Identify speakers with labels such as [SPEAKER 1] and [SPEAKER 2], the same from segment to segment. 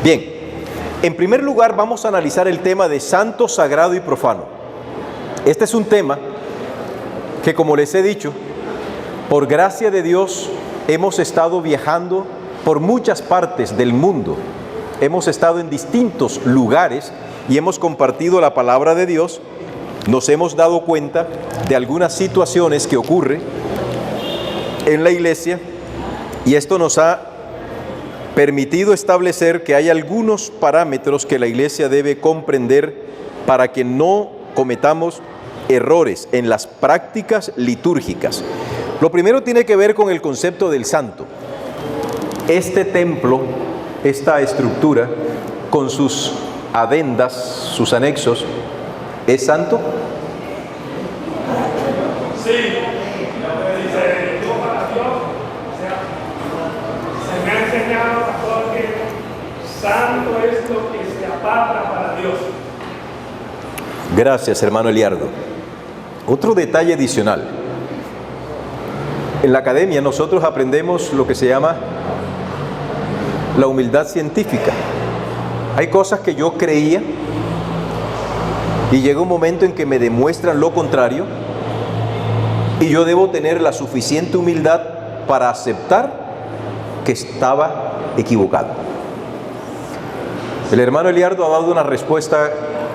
[SPEAKER 1] Bien, en primer lugar vamos a analizar el tema de santo, sagrado y profano. Este es un tema que, como les he dicho, por gracia de Dios hemos estado viajando por muchas partes del mundo. Hemos estado en distintos lugares y hemos compartido la palabra de Dios. Nos hemos dado cuenta de algunas situaciones que ocurren en la iglesia y esto nos ha permitido establecer que hay algunos parámetros que la iglesia debe comprender para que no cometamos errores en las prácticas litúrgicas. Lo primero tiene que ver con el concepto del santo. Este templo, esta estructura, con sus adendas, sus anexos, ¿es santo?
[SPEAKER 2] Sí, dice Dios para Dios, o sea, se me ha enseñado, pastor, que santo es lo que se aparta para Dios.
[SPEAKER 1] Gracias, hermano Eliardo. Otro detalle adicional. En la academia nosotros aprendemos lo que se llama la humildad científica. Hay cosas que yo creía y llega un momento en que me demuestran lo contrario y yo debo tener la suficiente humildad para aceptar que estaba equivocado. El hermano Eliardo ha dado una respuesta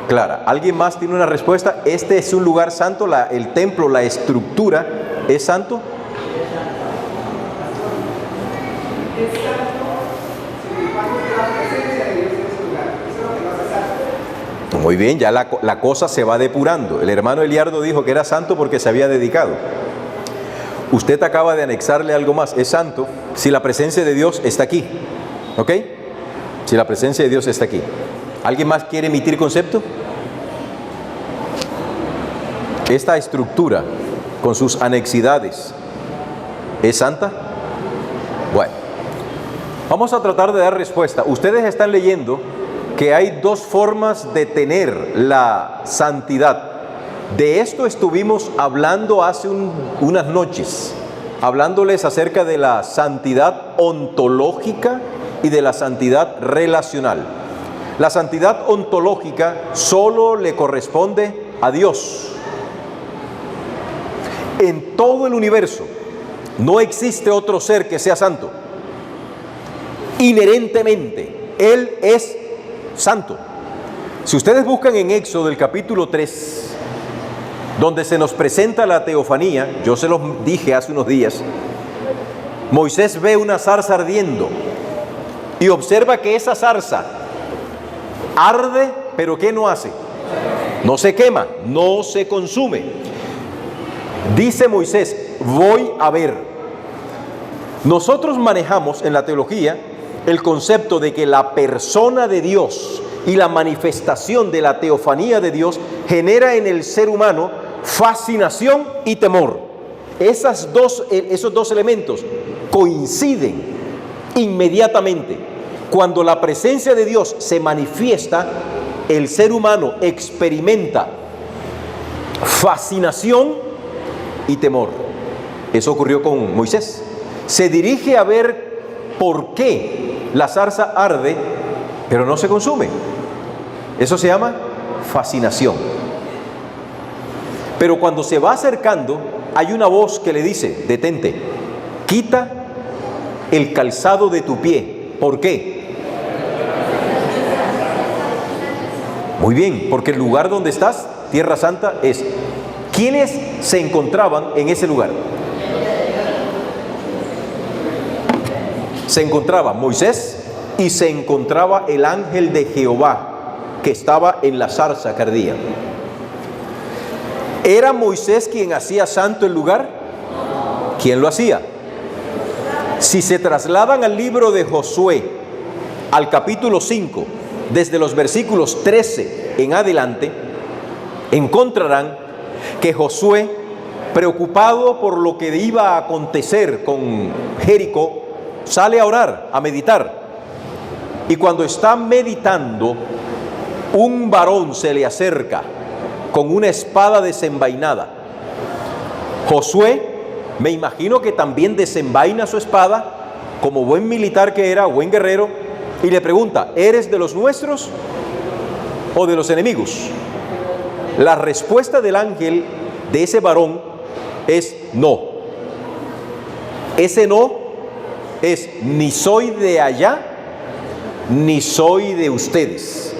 [SPEAKER 1] clara. ¿Alguien más tiene una respuesta? ¿Este es un lugar santo? ¿El templo, la estructura es santo? Muy bien, ya la cosa se va depurando. El hermano Eliardo dijo que era santo porque se había dedicado. Usted acaba de anexarle algo más. Es santo si la presencia de Dios está aquí. ¿Ok? Si la presencia de Dios está aquí. ¿Alguien más quiere emitir concepto? Esta estructura con sus anexidades ¿es santa? Bueno, vamos a tratar de dar respuesta. Ustedes están leyendo que hay dos formas de tener la santidad. De esto estuvimos hablando hace unas noches, hablándoles acerca de la santidad ontológica y de la santidad relacional. La santidad ontológica solo le corresponde a Dios. En todo el universo no existe otro ser que sea santo. Inherentemente, Él es santo. Si ustedes buscan en Éxodo el capítulo 3, donde se nos presenta la teofanía, yo se los dije hace unos días, Moisés ve una zarza ardiendo y observa que esa zarza arde, pero ¿qué no hace? No se quema, no se consume. Dice Moisés, voy a ver. Nosotros manejamos en la teología el concepto de que la persona de Dios y la manifestación de la teofanía de Dios genera en el ser humano fascinación y temor. Esos dos elementos coinciden inmediatamente. Cuando la presencia de Dios se manifiesta, el ser humano experimenta fascinación y temor. Eso ocurrió con Moisés. Se dirige a ver por qué la zarza arde, pero no se consume. Eso se llama fascinación. Pero cuando se va acercando, hay una voz que le dice, detente, quita el calzado de tu pie. ¿Por qué? Muy bien, porque el lugar donde estás, Tierra Santa, es. ¿Quiénes se encontraban en ese lugar? Se encontraba Moisés y se encontraba el ángel de Jehová que estaba en la zarza que ardía. ¿Era Moisés quien hacía santo el lugar? ¿Quién lo hacía? Si se trasladan al libro de Josué, al capítulo 5, desde los versículos 13 en adelante, encontrarán que Josué, preocupado por lo que iba a acontecer con Jericó, sale a orar, a meditar. Y cuando está meditando, un varón se le acerca con una espada desenvainada. Josué, me imagino que también desenvaina su espada, como buen militar que era, buen guerrero, Y le pregunta, ¿eres de los nuestros o de los enemigos? La respuesta del ángel de ese varón es no. Ese no es ni soy de allá, ni soy de ustedes,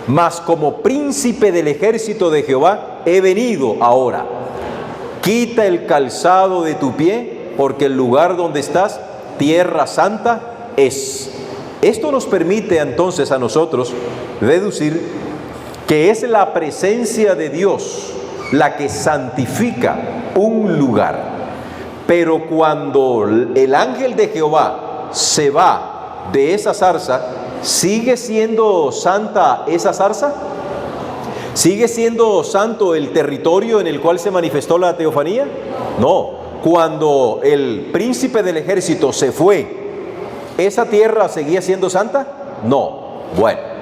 [SPEAKER 1] mas como príncipe del ejército de Jehová he venido ahora. Quita el calzado de tu pie, porque el lugar donde estás, tierra santa es. Esto nos permite entonces a nosotros deducir que es la presencia de Dios la que santifica un lugar. Pero cuando el ángel de Jehová se va de esa zarza, ¿sigue siendo santa esa zarza? ¿Sigue siendo santo el territorio en el cual se manifestó la teofanía? No. Cuando el príncipe del ejército se fue, ¿esa tierra seguía siendo santa? No. Bueno.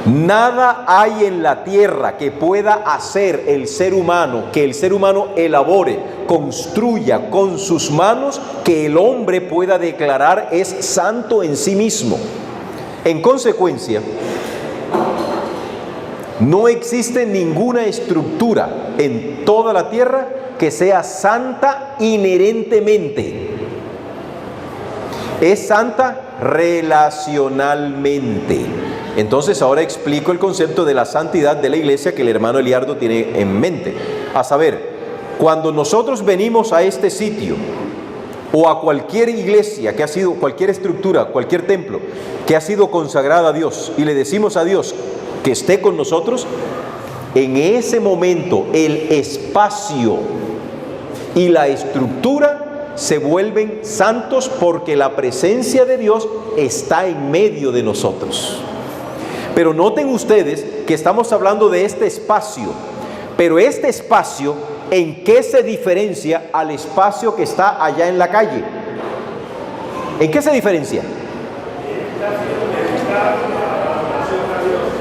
[SPEAKER 1] Nada hay en la tierra que pueda hacer el ser humano, que el ser humano elabore, construya con sus manos, que el hombre pueda declarar es santo en sí mismo. En consecuencia, no existe ninguna estructura en toda la tierra que sea santa inherentemente. Es santa relacionalmente. Entonces ahora explico el concepto de la santidad de la iglesia que el hermano Eliardo tiene en mente. A saber, cuando nosotros venimos a este sitio o a cualquier iglesia que ha sido, cualquier estructura, cualquier templo que ha sido consagrada a Dios y le decimos a Dios que esté con nosotros, en ese momento el espacio y la estructura se vuelven santos porque la presencia de Dios está en medio de nosotros. Pero noten ustedes que estamos hablando de este espacio, pero este espacio, ¿en qué se diferencia al espacio que está allá en la calle? ¿En qué se diferencia?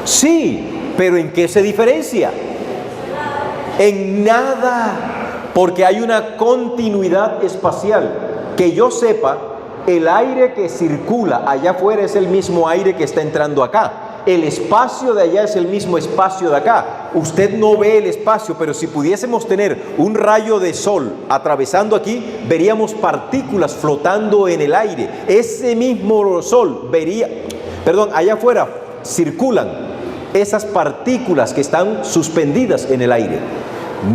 [SPEAKER 1] Sí, pero ¿en qué se diferencia? En nada, porque hay una continuidad espacial. Que yo sepa, el aire que circula allá afuera es el mismo aire que está entrando acá. El espacio de allá es el mismo espacio de acá. Usted no ve el espacio, pero si pudiésemos tener un rayo de sol atravesando aquí, veríamos partículas flotando en el aire. Ese mismo sol allá afuera circulan esas partículas que están suspendidas en el aire.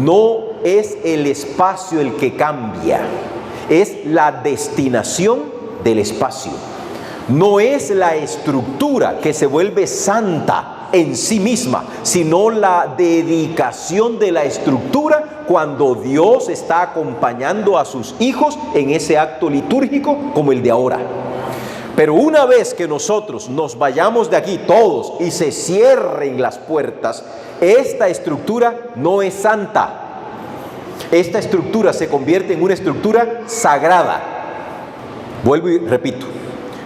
[SPEAKER 1] No es el espacio el que cambia, es la destinación del espacio. No es la estructura que se vuelve santa en sí misma, sino la dedicación de la estructura cuando Dios está acompañando a sus hijos en ese acto litúrgico como el de ahora. Pero una vez que nosotros nos vayamos de aquí todos y se cierren las puertas, esta estructura no es santa. Esta estructura se convierte en una estructura sagrada. Vuelvo y repito.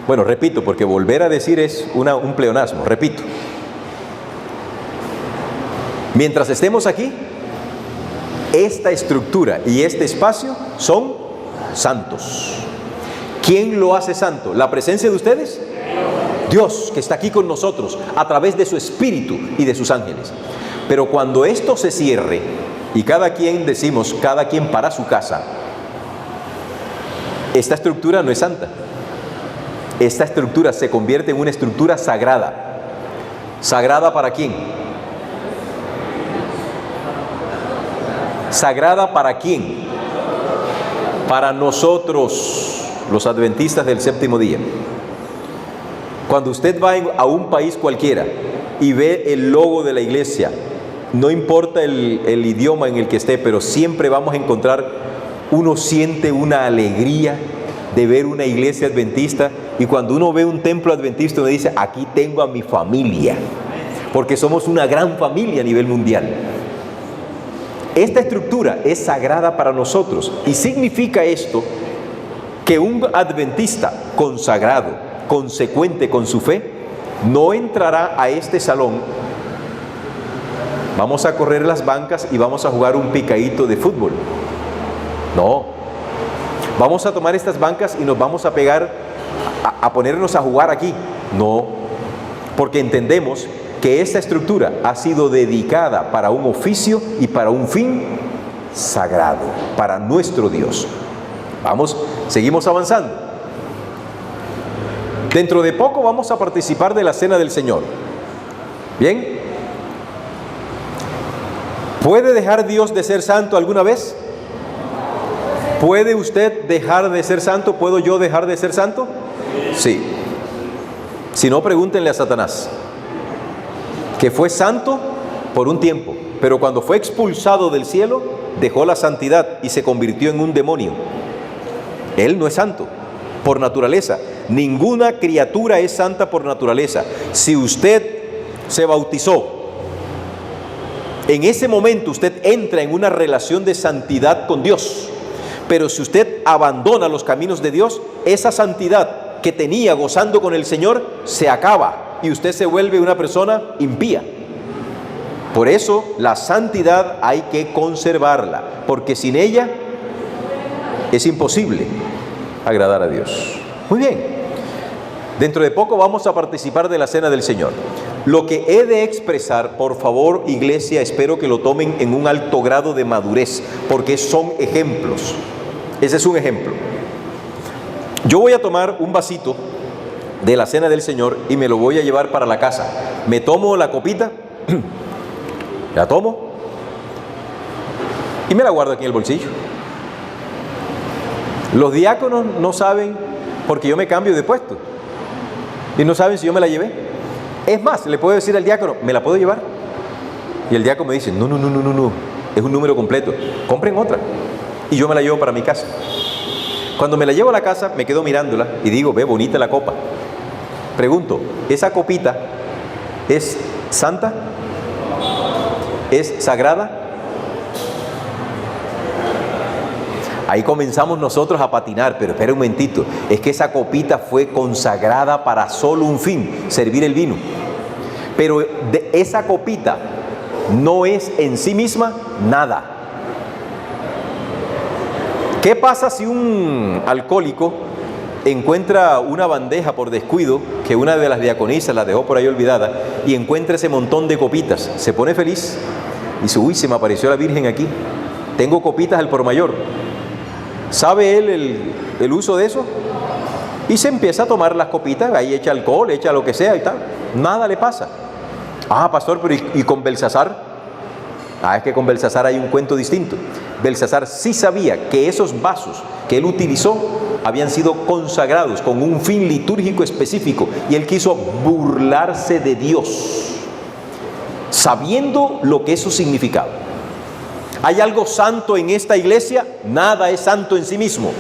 [SPEAKER 1] Bueno, repito, porque volver a decir es un pleonasmo. Repito. Mientras estemos aquí, esta estructura y este espacio son santos. ¿Quién lo hace santo? ¿La presencia de ustedes? Dios, que está aquí con nosotros a través de su Espíritu y de sus ángeles. Pero cuando esto se cierre y cada quien para su casa, esta estructura no es santa. Esta estructura se convierte en una estructura sagrada. ¿Sagrada para quién? ¿Sagrada para quién? Para nosotros, los adventistas del séptimo día. Cuando usted va a un país cualquiera y ve el logo de la iglesia, no importa el idioma en el que esté, pero siempre vamos a encontrar, uno siente una alegría de ver una iglesia adventista, y cuando uno ve un templo adventista, uno dice, aquí tengo a mi familia, porque somos una gran familia a nivel mundial. Esta estructura es sagrada para nosotros, y significa esto que un adventista consagrado, consecuente con su fe, no entrará a este salón. Vamos a correr las bancas y vamos a jugar un picadito de fútbol. No. Vamos a tomar estas bancas y nos vamos a pegar a ponernos a jugar aquí. No, porque entendemos que esta estructura ha sido dedicada para un oficio y para un fin sagrado, para nuestro Dios. Vamos, seguimos avanzando. Dentro de poco vamos a participar de la Cena del Señor. ¿Bien? ¿Puede dejar Dios de ser santo alguna vez? ¿Puede usted dejar de ser santo? ¿Puedo yo dejar de ser santo? Sí. Si no, pregúntenle a Satanás, que fue santo por un tiempo, pero cuando fue expulsado del cielo, dejó la santidad y se convirtió en un demonio. Él no es santo por naturaleza. Ninguna criatura es santa por naturaleza. Si usted se bautizó, en ese momento usted entra en una relación de santidad con Dios. Pero si usted abandona los caminos de Dios, esa santidad que tenía gozando con el Señor se acaba y usted se vuelve una persona impía. Por eso la santidad hay que conservarla, porque sin ella es imposible agradar a Dios. Muy bien, dentro de poco vamos a participar de la Cena del Señor. Lo que he de expresar, por favor, iglesia, espero que lo tomen en un alto grado de madurez, porque son ejemplos. Ese es un ejemplo. Yo voy a tomar un vasito de la Cena del Señor y me lo voy a llevar para la casa. Me tomo la copita, la tomo y me la guardo aquí en el bolsillo. Los diáconos no saben, porque yo me cambio de puesto, y no saben si yo me la llevé. Es más, le puedo decir al diácono, ¿me la puedo llevar? Y el diácono me dice, no, es un número completo, compren otra. Y yo me la llevo para mi casa. Cuando me la llevo a la casa, me quedo mirándola y digo, ve, bonita la copa. Pregunto, ¿esa copita es santa? ¿Es sagrada? Ahí comenzamos nosotros a patinar, pero espera un momentito, es que esa copita fue consagrada para solo un fin, servir el vino. Pero de esa copita no es en sí misma nada. ¿Qué pasa si un alcohólico encuentra una bandeja por descuido, que una de las diaconisas la dejó por ahí olvidada, y encuentra ese montón de copitas? Se pone feliz y dice, uy, se me apareció la Virgen aquí, tengo copitas al por mayor. ¿Sabe él el uso de eso? Y se empieza a tomar las copitas, ahí echa alcohol, echa lo que sea y tal, nada le pasa. Ah, pastor, pero ¿y con Belsasar? Ah, es que con Belsasar hay un cuento distinto. Belsasar sí sabía que esos vasos que él utilizó habían sido consagrados con un fin litúrgico específico, y él quiso burlarse de Dios, sabiendo lo que eso significaba. ¿Hay algo santo en esta iglesia? Nada es santo en sí mismo.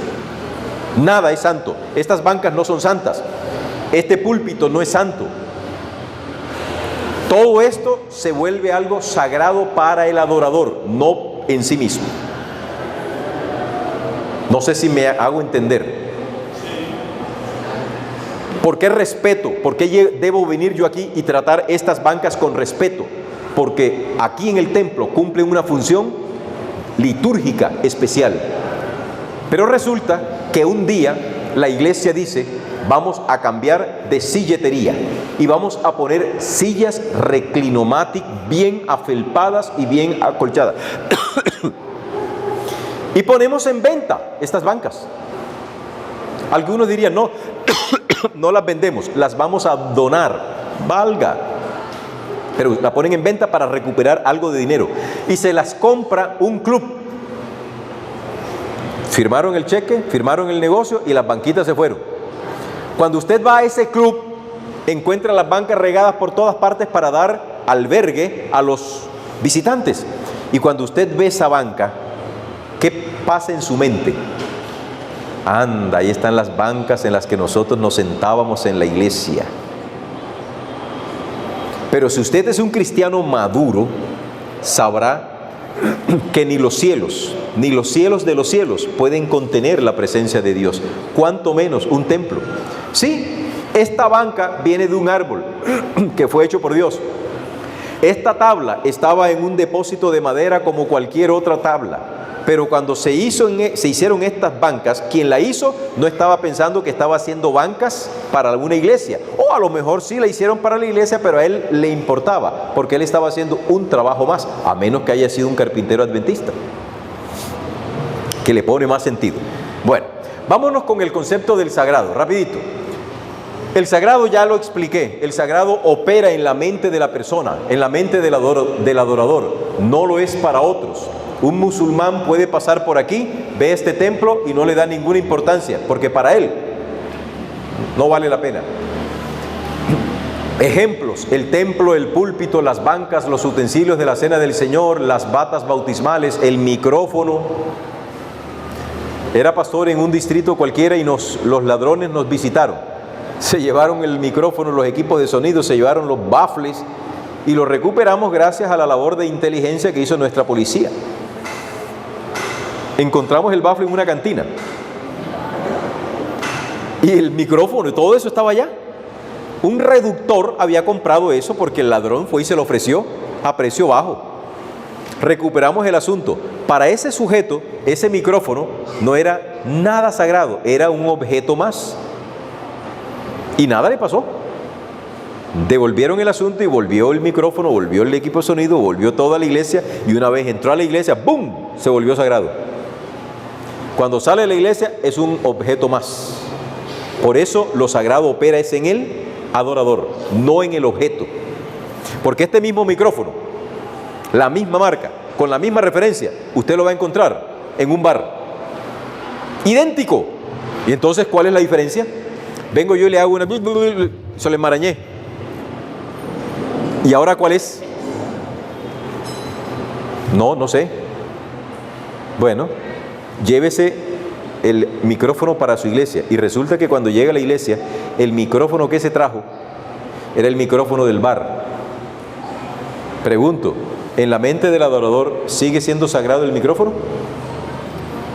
[SPEAKER 1] Nada es santo. Estas bancas no son santas. Este púlpito no es santo. Todo esto se vuelve algo sagrado para el adorador, no en sí mismo. No sé si me hago entender. ¿Por qué respeto? ¿Por qué debo venir yo aquí y tratar estas bancas con respeto? Porque aquí en el templo cumplen una función litúrgica especial. Pero resulta que un día la iglesia dice, vamos a cambiar de silletería y vamos a poner sillas reclinomatic bien afelpadas y bien acolchadas. Y ponemos en venta estas bancas. Algunos dirían, no, no las vendemos, las vamos a donar, valga. Pero la ponen en venta para recuperar algo de dinero. Y se las compra un club. Firmaron el cheque, firmaron el negocio y las banquitas se fueron. Cuando usted va a ese club, encuentra las bancas regadas por todas partes para dar albergue a los visitantes. Y cuando usted ve esa banca, ¿qué pasa en su mente? Anda, ahí están las bancas en las que nosotros nos sentábamos en la iglesia. Pero si usted es un cristiano maduro, sabrá que ni los cielos de los cielos pueden contener la presencia de Dios, cuanto menos un templo. Sí, esta banca viene de un árbol que fue hecho por Dios. Esta tabla estaba en un depósito de madera como cualquier otra tabla, Pero cuando se hicieron estas bancas, quien la hizo no estaba pensando que estaba haciendo bancas para alguna iglesia. O a lo mejor sí la hicieron para la iglesia, pero a él le importaba, porque él estaba haciendo un trabajo más, a menos que haya sido un carpintero adventista, que le pone más sentido. Bueno, vámonos con el concepto del sagrado, rapidito. El sagrado ya lo expliqué, el sagrado opera en la mente de la persona, en la mente del adorador, no lo es para otros. Un musulmán puede pasar por aquí, ve este templo y no le da ninguna importancia, porque para él no vale la pena. Ejemplos: el templo, el púlpito, las bancas, los utensilios de la cena del Señor, las batas bautismales, el micrófono. Era pastor en un distrito cualquiera y los ladrones nos visitaron. Se llevaron el micrófono, los equipos de sonido, se llevaron los baffles y los recuperamos gracias a la labor de inteligencia que hizo nuestra policía. Encontramos el baffle en una cantina y el micrófono y todo eso estaba allá. Un reductor había comprado eso porque el ladrón fue y se lo ofreció a precio bajo. Recuperamos el asunto. Para ese sujeto, ese micrófono no era nada sagrado, era un objeto más. Y nada le pasó. Devolvieron el asunto y volvió el micrófono, volvió el equipo de sonido, volvió toda la iglesia, y una vez entró a la iglesia, ¡boom!, se volvió sagrado. Cuando sale de la iglesia es un objeto más. Por eso lo sagrado opera es en el adorador, no en el objeto. Porque este mismo micrófono, la misma marca, con la misma referencia, usted lo va a encontrar en un bar. Idéntico. Y entonces, ¿cuál es la diferencia? Vengo yo y le hago una... se le enmarañé. ¿Y ahora cuál es? No sé. Bueno, llévese el micrófono para su iglesia. Y resulta que cuando llega a la iglesia, el micrófono que se trajo era el micrófono del bar. Pregunto, ¿en la mente del adorador sigue siendo sagrado el micrófono?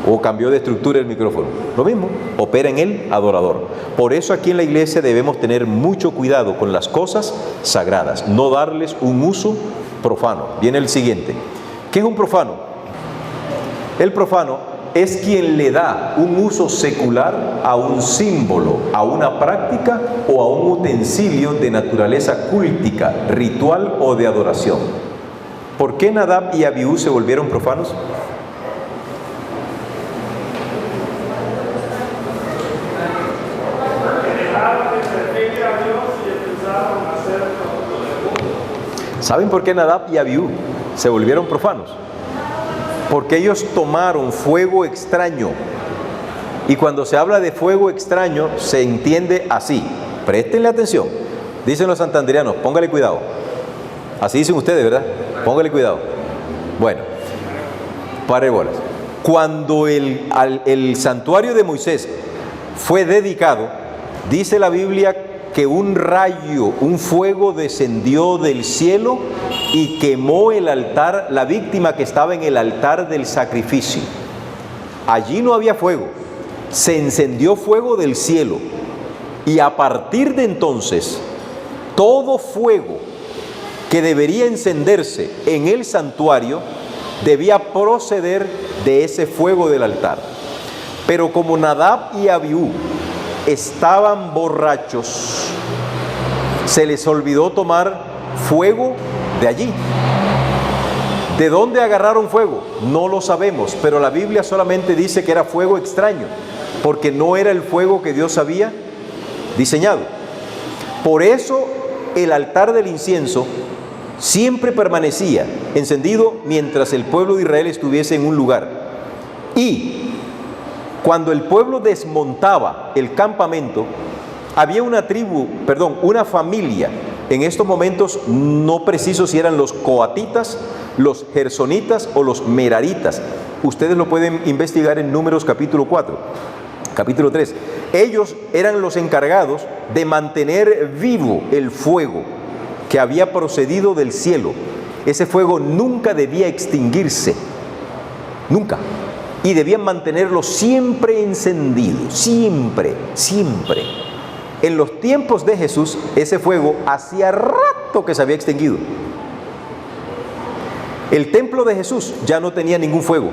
[SPEAKER 1] ¿O cambió de estructura el micrófono? Lo mismo, opera en el adorador. Por eso aquí en la iglesia debemos tener mucho cuidado con las cosas sagradas, no darles un uso profano. Viene el siguiente. ¿Qué es un profano? El profano es quien le da un uso secular a un símbolo, a una práctica o a un utensilio de naturaleza cultica, ritual o de adoración. ¿Por qué Nadab y Abiú se volvieron profanos? ¿Saben por qué Nadab y Abiú se volvieron profanos? Porque ellos tomaron fuego extraño. Y cuando se habla de fuego extraño, se entiende así. Préstenle atención. Dicen los santandereanos, póngale cuidado. Así dicen ustedes, ¿verdad? Póngale cuidado. Bueno, pare bolas. Cuando el santuario de Moisés fue dedicado, dice la Biblia que un rayo, un fuego descendió del cielo y quemó el altar, la víctima que estaba en el altar del sacrificio. Allí no había fuego, se encendió fuego del cielo, y a partir de entonces, todo fuego que debería encenderse en el santuario debía proceder de ese fuego del altar. Pero como Nadab y Abiú estaban borrachos, se les olvidó tomar fuego de allí. ¿De dónde agarraron fuego? No lo sabemos, pero la Biblia solamente dice que era fuego extraño, porque no era el fuego que Dios había diseñado. Por eso el altar del incienso siempre permanecía encendido mientras el pueblo de Israel estuviese en un lugar. Y cuando el pueblo desmontaba el campamento, había una familia. En estos momentos no preciso si eran los coatitas, los gersonitas o los meraritas. Ustedes lo pueden investigar en Números capítulo 4, capítulo 3. Ellos eran los encargados de mantener vivo el fuego que había procedido del cielo. Ese fuego nunca debía extinguirse, nunca. Y debían mantenerlo siempre encendido, siempre, siempre. En los tiempos de Jesús, ese fuego hacía rato que se había extinguido. El templo de Jesús ya no tenía ningún fuego.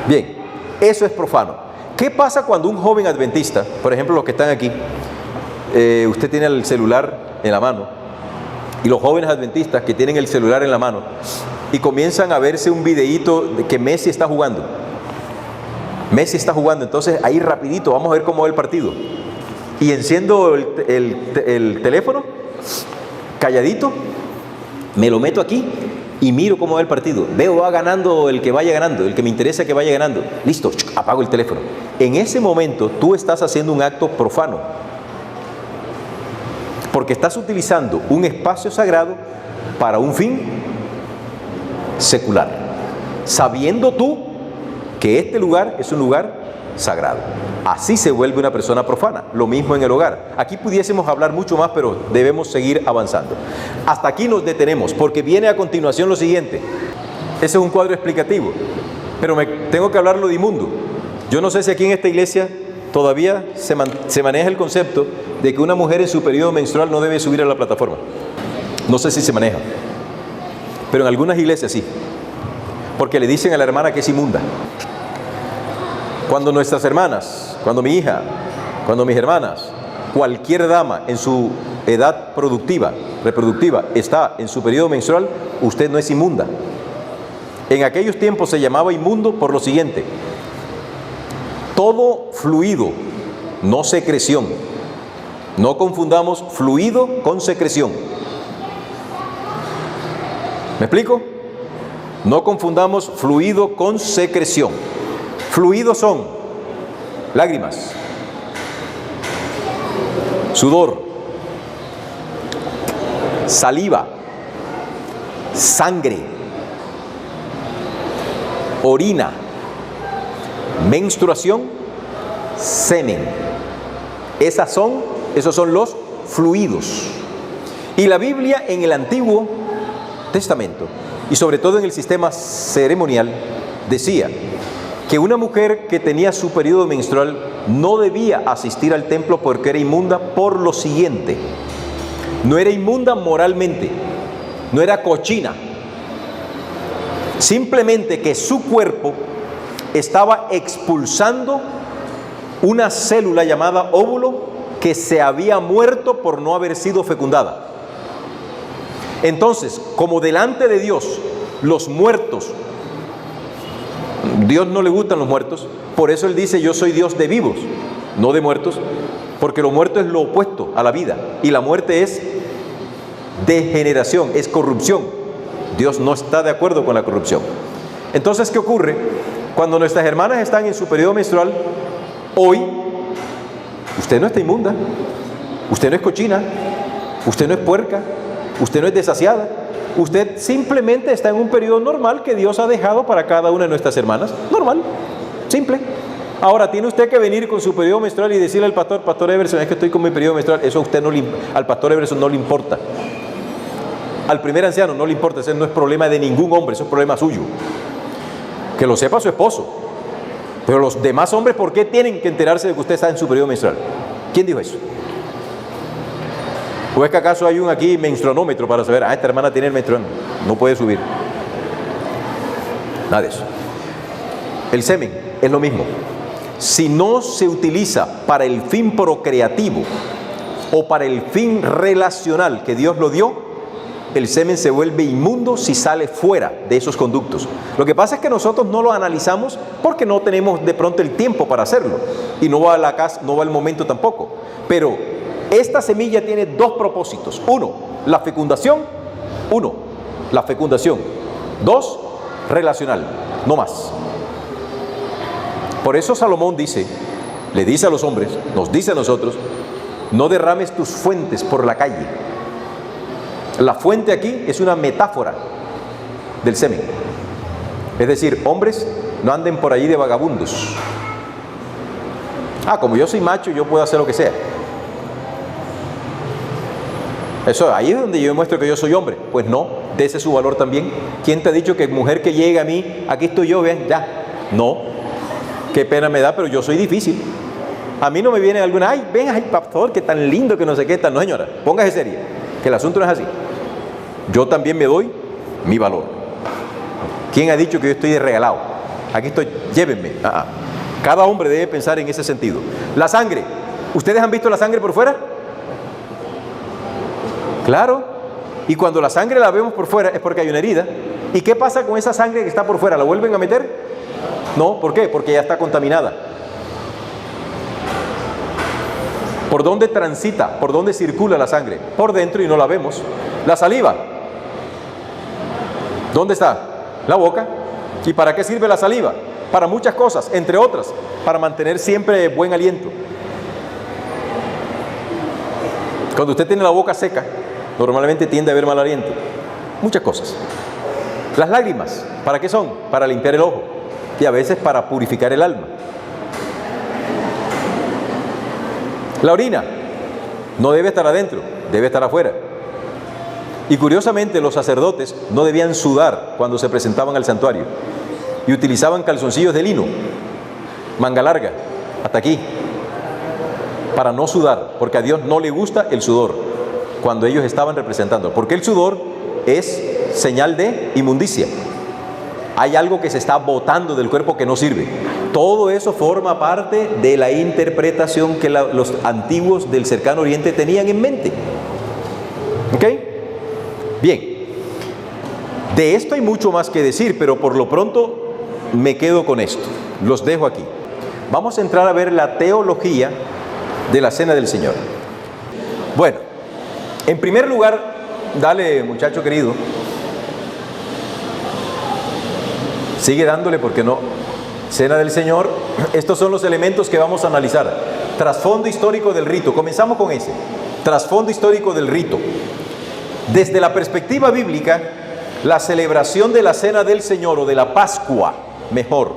[SPEAKER 1] Bien, eso es profano. ¿Qué pasa cuando un joven adventista, por ejemplo los que están aquí, usted tiene el celular en la mano, y los jóvenes adventistas que tienen el celular en la mano, y comienzan a verse un videíto de que Messi está jugando? Messi está jugando, entonces ahí rapidito, vamos a ver cómo va el partido. Y enciendo el teléfono, calladito, me lo meto aquí y miro cómo va el partido. Veo va ganando el que vaya ganando, el que me interesa que vaya ganando. Listo, apago el teléfono. En ese momento tú estás haciendo un acto profano, porque estás utilizando un espacio sagrado para un fin secular, sabiendo tú que este lugar es un lugar sagrado. Así se vuelve una persona profana. Lo mismo en el hogar. Aquí pudiésemos hablar mucho más, pero debemos seguir avanzando. Hasta aquí nos detenemos, porque viene a continuación lo siguiente. Ese es un cuadro explicativo, pero tengo que hablarlo de inmundo. Yo no sé si aquí en esta iglesia todavía se maneja el concepto de que una mujer en su periodo menstrual no debe subir a la plataforma. No sé si se maneja, pero en algunas iglesias sí, porque le dicen a la hermana que es inmunda. Cuando nuestras hermanas, cuando mi hija, cuando mis hermanas, cualquier dama en su edad reproductiva, está en su periodo menstrual, usted no es inmunda. En aquellos tiempos se llamaba inmundo por lo siguiente: todo fluido, no secreción. No confundamos fluido con secreción. ¿Me explico? No confundamos fluido con secreción. Fluidos son lágrimas, sudor, saliva, sangre, orina, menstruación, semen. Esos son los fluidos. Y la Biblia en el Antiguo Testamento, y sobre todo en el sistema ceremonial, decía que una mujer que tenía su periodo menstrual no debía asistir al templo porque era inmunda por lo siguiente: no era inmunda moralmente, no era cochina, simplemente que su cuerpo estaba expulsando una célula llamada óvulo que se había muerto por no haber sido fecundada. Entonces, como delante de Dios los muertos, Dios no le gustan los muertos, por eso Él dice: yo soy Dios de vivos, no de muertos, porque lo muerto es lo opuesto a la vida, y la muerte es degeneración, es corrupción. Dios no está de acuerdo con la corrupción. Entonces, ¿qué ocurre? Cuando nuestras hermanas están en su periodo menstrual, hoy, usted no está inmunda, usted no es cochina, usted no es puerca, usted no es desasiada. Usted simplemente está en un periodo normal que Dios ha dejado para cada una de nuestras hermanas. Normal, simple. Ahora, tiene usted que venir con su periodo menstrual y decirle al pastor: Pastor Everson, es que estoy con mi periodo menstrual. Eso a usted al pastor Everson no le importa. Al primer anciano no le importa. Ese no es problema de ningún hombre, eso es problema suyo. Que lo sepa su esposo. Pero los demás hombres, ¿por qué tienen que enterarse de que usted está en su periodo menstrual? ¿Quién dijo eso? ¿O es que acaso hay un aquí menstruanómetro para saber: esta hermana tiene el menstrual, no puede subir? Nada de eso. El semen es lo mismo. Si no se utiliza para el fin procreativo o para el fin relacional que Dios lo dio, el semen se vuelve inmundo si sale fuera de esos conductos. Lo que pasa es que nosotros no lo analizamos porque no tenemos de pronto el tiempo para hacerlo, y no va a la casa, no va el momento tampoco. Pero esta semilla tiene dos propósitos: la fecundación; dos, relacional, no más. Por eso Salomón le dice a los hombres, nos dice a nosotros: no derrames tus fuentes por la calle. La fuente aquí es una metáfora del semen. Es decir, hombres, no anden por allí de vagabundos. Como yo soy macho, yo puedo hacer lo que sea. Eso, ahí es donde yo muestro que yo soy hombre. Pues no, dese su valor también. ¿Quién te ha dicho que mujer que llega a mí, aquí estoy yo, ven, ya? No, qué pena me da, pero yo soy difícil. A mí no me viene alguna: ven, pastor, que tan lindo, que no sé qué tal. No, señora, póngase seria, que el asunto no es así. Yo también me doy mi valor. ¿Quién ha dicho que yo estoy de regalado? aquí estoy, llévenme. Cada hombre debe pensar en ese sentido. La sangre. ¿Ustedes han visto la sangre por fuera? Claro. Y cuando la sangre la vemos por fuera es porque hay una herida. ¿Y qué pasa con esa sangre que está por fuera? ¿La vuelven a meter? No, ¿por qué? Porque ya está contaminada. ¿Por dónde transita? ¿Por dónde circula la sangre? Por dentro y no la vemos. La saliva. ¿Dónde está? La boca. ¿Y para qué sirve la saliva? Para muchas cosas, entre otras, para mantener siempre buen aliento. Cuando usted tiene la boca seca, normalmente tiende a haber mal aliento. Muchas cosas. Las lágrimas, ¿para qué son? Para limpiar el ojo y a veces para purificar el alma. La orina no debe estar adentro, debe estar afuera. Y curiosamente los sacerdotes no debían sudar cuando se presentaban al santuario y utilizaban calzoncillos de lino, manga larga, hasta aquí, para no sudar, porque a Dios no le gusta el sudor cuando ellos estaban representando, porque el sudor es señal de inmundicia. Hay algo que se está botando del cuerpo que no sirve. Todo eso forma parte de la interpretación que los antiguos del cercano oriente tenían en mente. ¿Ok? Bien. De esto hay mucho más que decir, pero por lo pronto me quedo con esto. Los dejo aquí. Vamos a entrar a ver la teología de la Cena del Señor. Bueno, en primer lugar, dale, muchacho querido. Sigue dándole porque no. Cena del Señor, estos son los elementos que vamos a analizar. Trasfondo histórico del rito. Comenzamos con ese. Trasfondo histórico del rito. Desde la perspectiva bíblica, la celebración de la Cena del Señor o de la Pascua, mejor.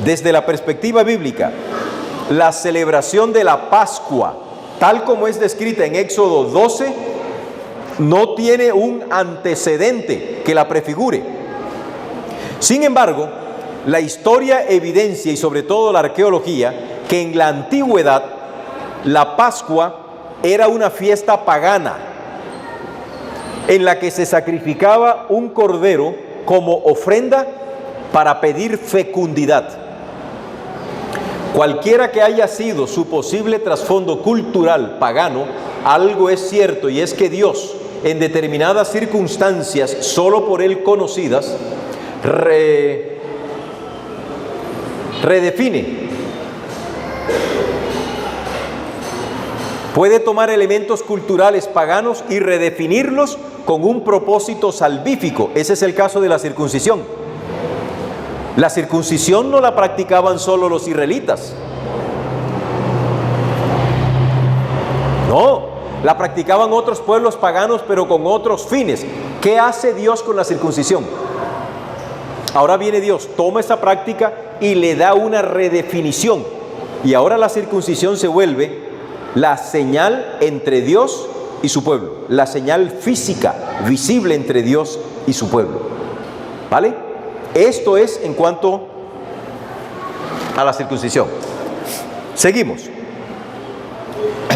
[SPEAKER 1] Desde la perspectiva bíblica, la celebración de la Pascua, tal como es descrita en Éxodo 12, no tiene un antecedente que la prefigure. Sin embargo, la historia evidencia, y sobre todo la arqueología, que en la antigüedad la Pascua era una fiesta pagana en la que se sacrificaba un cordero como ofrenda para pedir fecundidad. Cualquiera que haya sido su posible trasfondo cultural pagano, algo es cierto, y es que Dios, en determinadas circunstancias solo por Él conocidas, redefine. Puede tomar elementos culturales paganos y redefinirlos con un propósito salvífico. Ese es el caso de la circuncisión. La circuncisión no la practicaban solo los israelitas. No, la practicaban otros pueblos paganos, pero con otros fines. ¿Qué hace Dios con la circuncisión? Ahora viene Dios, toma esa práctica y le da una redefinición. Y ahora la circuncisión se vuelve la señal entre Dios y su pueblo. La señal física, visible entre Dios y su pueblo. ¿Vale? Esto es en cuanto a la circuncisión. Seguimos.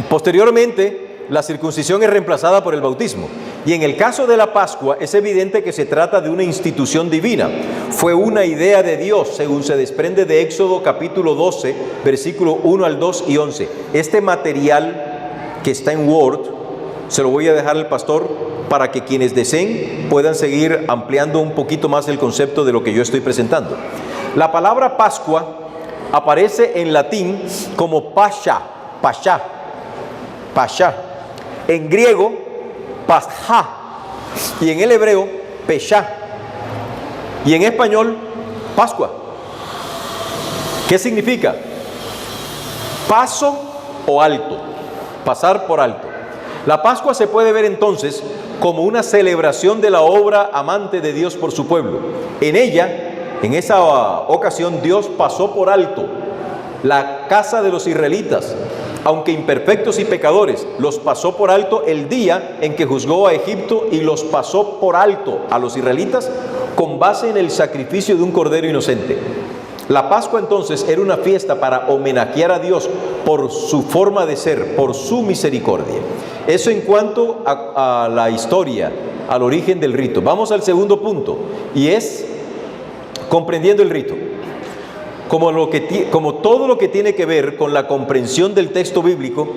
[SPEAKER 1] Posteriormente, la circuncisión es reemplazada por el bautismo. Y en el caso de la Pascua es evidente que se trata de una institución divina. Fue una idea de Dios, según se desprende de Éxodo capítulo 12, versículo 1 al 2 y 11. Este material que está en Word, se lo voy a dejar al pastor para que quienes deseen puedan seguir ampliando un poquito más el concepto de lo que yo estoy presentando. La palabra Pascua aparece en latín como pascha, pascha, pascha. En griego, Pascha, y en el hebreo, Peshá, y en español, Pascua. ¿Qué significa? Paso o alto, pasar por alto. La Pascua se puede ver entonces como una celebración de la obra amante de Dios por su pueblo. En ella, en esa ocasión, Dios pasó por alto la casa de los israelitas, aunque imperfectos y pecadores, los pasó por alto el día en que juzgó a Egipto y los pasó por alto a los israelitas con base en el sacrificio de un cordero inocente. La Pascua entonces era una fiesta para homenajear a Dios por su forma de ser, por su misericordia. Eso en cuanto a la historia, al origen del rito. Vamos al segundo punto, y es comprendiendo el rito. como todo lo que tiene que ver con la comprensión del texto bíblico,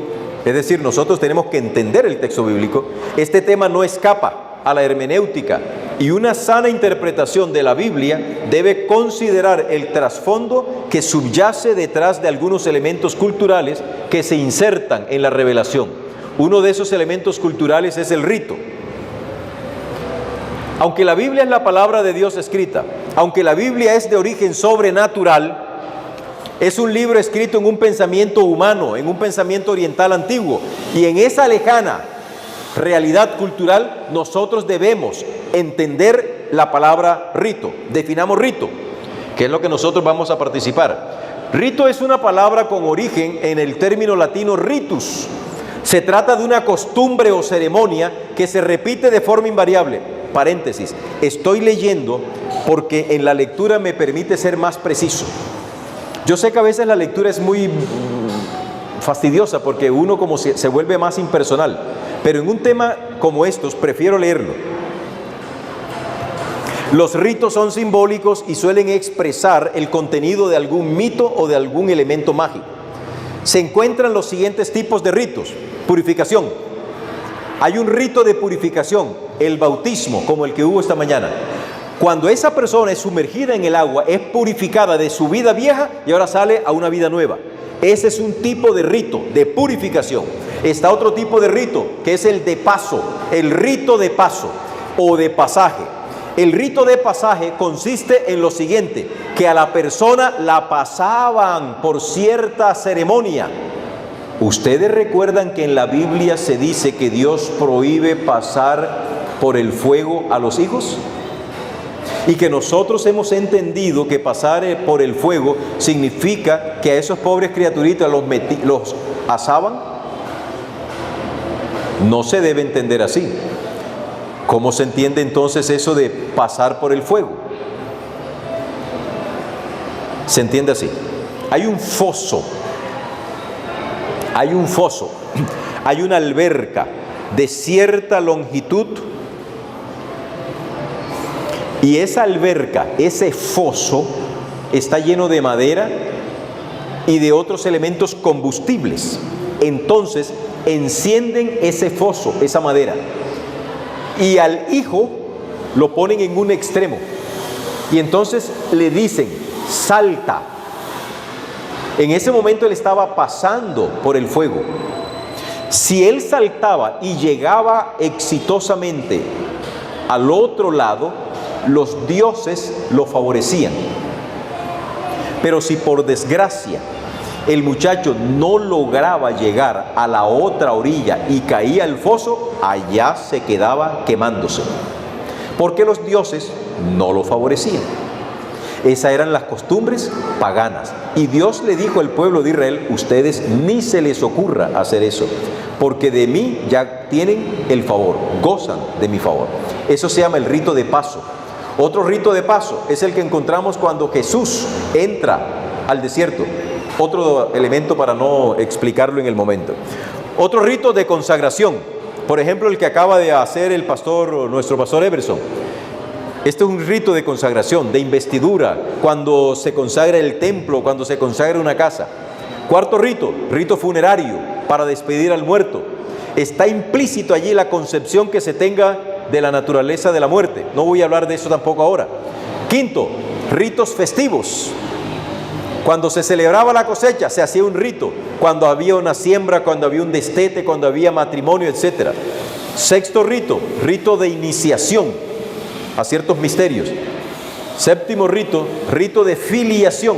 [SPEAKER 1] es decir, nosotros tenemos que entender el texto bíblico, este tema no escapa a la hermenéutica, y una sana interpretación de la Biblia debe considerar el trasfondo que subyace detrás de algunos elementos culturales que se insertan en la revelación. Uno de esos elementos culturales es el rito. Aunque la Biblia es la palabra de Dios escrita, aunque la Biblia es de origen sobrenatural, es un libro escrito en un pensamiento humano, en un pensamiento oriental antiguo, y en esa lejana realidad cultural nosotros debemos entender la palabra rito. Definamos rito, que es lo que nosotros vamos a participar. Rito es una palabra con origen en el término latino ritus. Se trata de una costumbre o ceremonia que se repite de forma invariable. Paréntesis, estoy leyendo porque en la lectura me permite ser más preciso. Yo sé que a veces la lectura es muy fastidiosa porque uno como se vuelve más impersonal, pero en un tema como estos prefiero leerlo. Los ritos son simbólicos y suelen expresar el contenido de algún mito o de algún elemento mágico. Se encuentran los siguientes tipos de ritos. Purificación. Hay un rito de purificación, el bautismo, como el que hubo esta mañana. Cuando esa persona es sumergida en el agua, es purificada de su vida vieja y ahora sale a una vida nueva. Ese es un tipo de rito, de purificación. Está otro tipo de rito, que es el de paso, el rito de paso o de pasaje. El rito de pasaje consiste en lo siguiente, que a la persona la pasaban por cierta ceremonia. ¿Ustedes recuerdan que en la Biblia se dice que Dios prohíbe pasar por el fuego a los hijos? Y que nosotros hemos entendido que pasar por el fuego significa que a esos pobres criaturitas los asaban. No se debe entender así. ¿Cómo se entiende entonces eso de pasar por el fuego? Se entiende así. Hay un foso, hay una alberca de cierta longitud, y esa alberca, ese foso, está lleno de madera y de otros elementos combustibles. Entonces encienden ese foso, esa madera, y al hijo lo ponen en un extremo y entonces le dicen: salta. En ese momento él estaba pasando por el fuego. Si él saltaba y llegaba exitosamente al otro lado, los dioses lo favorecían. Pero si por desgracia el muchacho no lograba llegar a la otra orilla y caía al foso, allá se quedaba quemándose, porque los dioses no lo favorecían. Esas eran las costumbres paganas. Y Dios le dijo al pueblo de Israel: ustedes ni se les ocurra hacer eso, porque de mí ya tienen el favor, gozan de mi favor. Eso se llama el rito de paso. Otro rito de paso es el que encontramos cuando Jesús entra al desierto. Otro elemento para no explicarlo en el momento. Otro rito de consagración, por ejemplo el que acaba de hacer nuestro pastor Everson. Este es un rito de consagración, de investidura, cuando se consagra el templo, cuando se consagra una casa. Cuarto rito, rito funerario, para despedir al muerto. Está implícito allí la concepción que se tenga de la naturaleza de la muerte. No voy a hablar de eso tampoco ahora. Quinto, ritos festivos. Cuando se celebraba la cosecha, se hacía un rito. Cuando había una siembra, cuando había un destete, cuando había matrimonio, etc. Sexto rito, rito de iniciación a ciertos misterios. Séptimo rito, rito de filiación.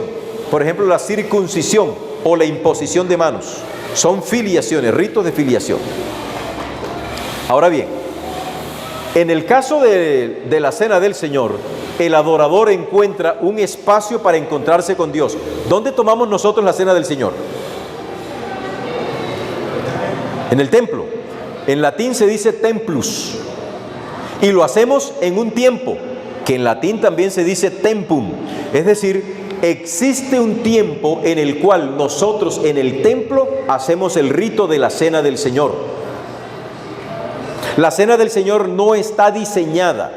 [SPEAKER 1] Por ejemplo, la circuncisión o la imposición de manos. Son filiaciones, ritos de filiación. Ahora bien, en el caso de la cena del Señor, el adorador encuentra un espacio para encontrarse con Dios. ¿Dónde tomamos nosotros la cena del Señor? En el templo. En latín se dice templus. Y lo hacemos en un tiempo, que en latín también se dice tempum. Es decir, existe un tiempo en el cual nosotros en el templo hacemos el rito de la cena del Señor. La cena del Señor no está diseñada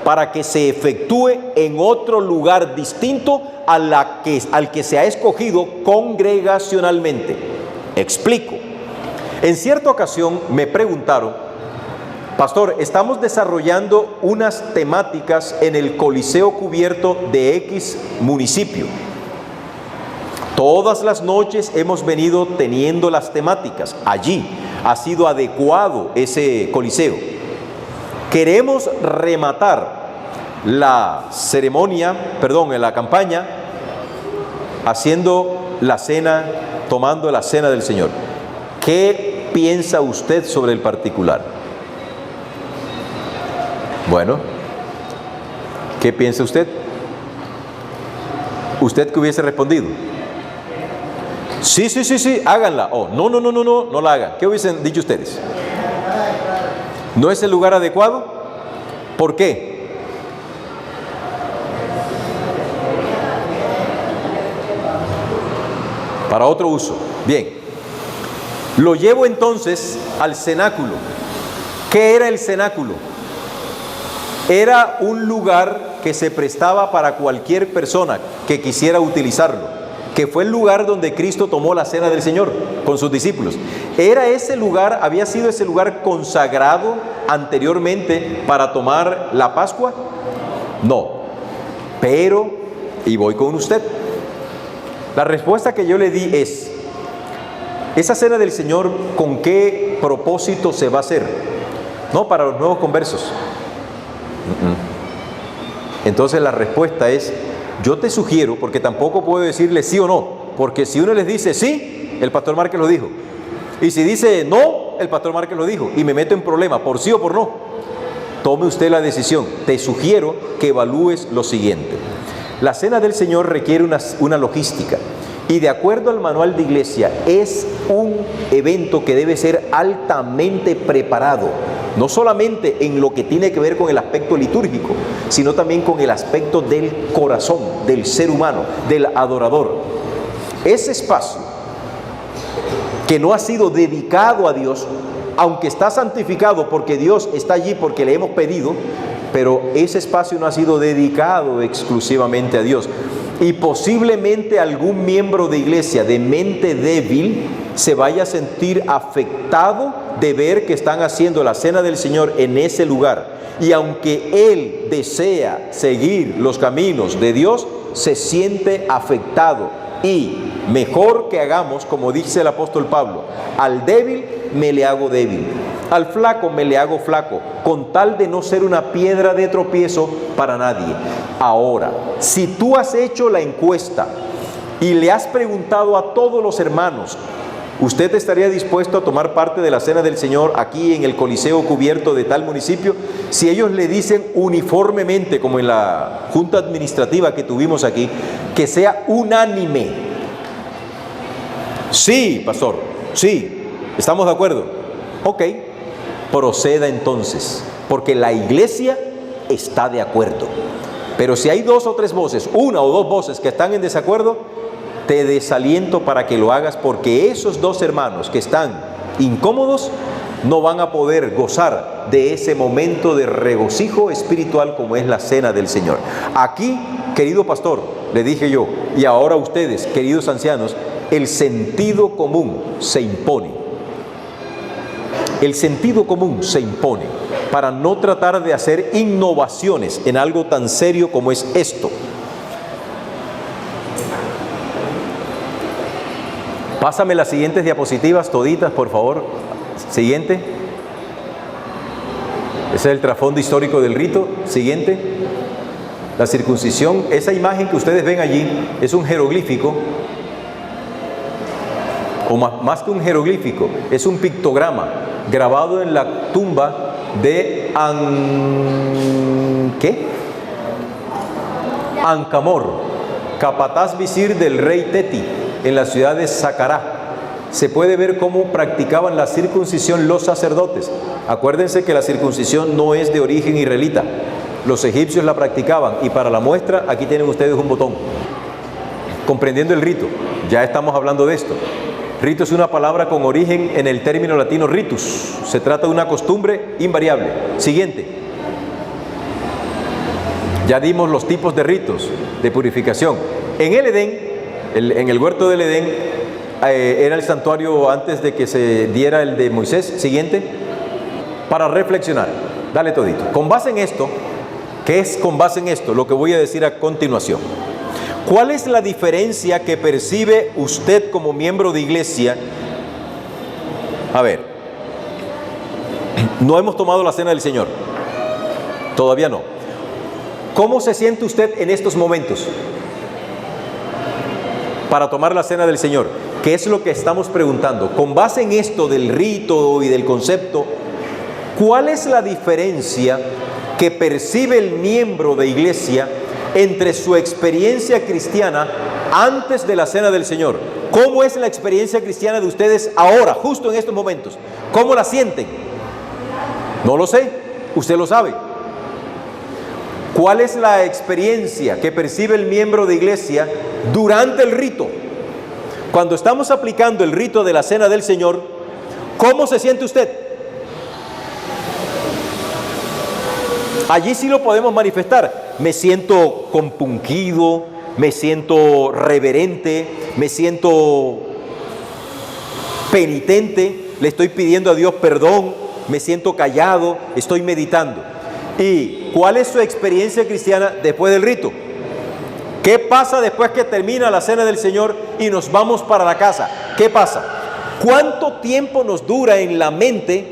[SPEAKER 1] para que se efectúe en otro lugar distinto al que se ha escogido congregacionalmente. Explico. En cierta ocasión me preguntaron: pastor, estamos desarrollando unas temáticas en el Coliseo Cubierto de X municipio. Todas las noches hemos venido teniendo las temáticas. Allí ha sido adecuado ese coliseo. Queremos rematar la la campaña, haciendo la cena, tomando la cena del Señor. ¿Qué piensa usted sobre el particular? Bueno, ¿qué piensa usted? ¿Usted qué hubiese respondido? Sí, háganla. Oh, no la hagan. ¿Qué hubiesen dicho ustedes? ¿No es el lugar adecuado? ¿Por qué? Para otro uso. Bien. Lo llevo entonces al cenáculo. ¿Qué era el cenáculo? Era un lugar que se prestaba para cualquier persona que quisiera utilizarlo, que fue el lugar donde Cristo tomó la cena del Señor con sus discípulos. ¿Había sido ese lugar consagrado anteriormente para tomar la Pascua? No. Pero, y voy con usted, la respuesta que yo le di es: esa cena del Señor, ¿con qué propósito se va a hacer? No para los nuevos conversos. Entonces la respuesta es: yo te sugiero, porque tampoco puedo decirle sí o no, porque si uno les dice sí, el pastor Márquez lo dijo, y si dice no, el pastor Márquez lo dijo, y me meto en problema por sí o por no. Tome usted la decisión. Te sugiero que evalúes lo siguiente: la cena del Señor requiere una logística, y de acuerdo al manual de iglesia es un evento que debe ser altamente preparado, no solamente en lo que tiene que ver con el aspecto litúrgico, sino también con el aspecto del corazón, del ser humano, del adorador. Ese espacio que no ha sido dedicado a Dios, aunque está santificado porque Dios está allí, porque le hemos pedido, pero ese espacio no ha sido dedicado exclusivamente a Dios. Y posiblemente algún miembro de iglesia de mente débil se vaya a sentir afectado de ver que están haciendo la cena del Señor en ese lugar. Y aunque él desea seguir los caminos de Dios, se siente afectado. Y mejor que hagamos, como dice el apóstol Pablo: al débil me le hago débil, al flaco me le hago flaco, con tal de no ser una piedra de tropiezo para nadie. Ahora, si tú has hecho la encuesta y le has preguntado a todos los hermanos: ¿usted estaría dispuesto a tomar parte de la cena del Señor aquí en el Coliseo Cubierto de tal municipio? Si ellos le dicen uniformemente, como en la junta administrativa que tuvimos aquí, que sea unánime: sí, pastor, sí, estamos de acuerdo. Ok, proceda entonces, porque la iglesia está de acuerdo. Pero si hay 2 o 3 voces, 1 o 2 voces que están en desacuerdo, te desaliento para que lo hagas, porque esos 2 hermanos que están incómodos no van a poder gozar de ese momento de regocijo espiritual como es la cena del Señor. Aquí, querido pastor, le dije yo, y ahora ustedes, queridos ancianos, el sentido común se impone. El sentido común se impone para no tratar de hacer innovaciones en algo tan serio como es esto. Pásame las siguientes diapositivas toditas, por favor. Siguiente. Ese es el trasfondo histórico del rito. Siguiente. La circuncisión. Esa imagen que ustedes ven allí es un jeroglífico, o más que un jeroglífico, es un pictograma grabado en la tumba de Ancamor, capataz visir del rey Teti, en la ciudad de Saqqara. Se puede ver cómo practicaban la circuncisión los sacerdotes. Acuérdense que la circuncisión no es de origen israelita. Los egipcios la practicaban, y para la muestra aquí tienen ustedes un botón. Comprendiendo el rito, ya estamos hablando de esto. Rito es una palabra con origen en el término latino ritus. Se trata de una costumbre invariable. Siguiente. Ya dimos los tipos de ritos de purificación. En el Edén, en el huerto del Edén, era el santuario antes de que se diera el de Moisés. Siguiente, para reflexionar. Dale todito. Con base en esto, ¿qué es con base en esto? Lo que voy a decir a continuación. ¿Cuál es la diferencia que percibe usted como miembro de iglesia? A ver, no hemos tomado la cena del Señor. Todavía no. ¿Cómo se siente usted en estos momentos para tomar la cena del Señor? ¿Qué es lo que estamos preguntando? Con base en esto del rito y del concepto, ¿cuál es la diferencia que percibe el miembro de iglesia entre su experiencia cristiana antes de la cena del Señor? ¿Cómo es la experiencia cristiana de ustedes ahora, justo en estos momentos? ¿Cómo la sienten? No lo sé, usted lo sabe. ¿Cuál es la experiencia que percibe el miembro de iglesia durante el rito? Cuando estamos aplicando el rito de la cena del Señor, ¿cómo se siente usted? Allí sí lo podemos manifestar. Me siento compungido, me siento reverente, me siento penitente, le estoy pidiendo a Dios perdón, me siento callado, estoy meditando. ¿Y cuál es su experiencia cristiana después del rito? ¿Qué pasa después que termina la cena del Señor y nos vamos para la casa? ¿Qué pasa? ¿Cuánto tiempo nos dura en la mente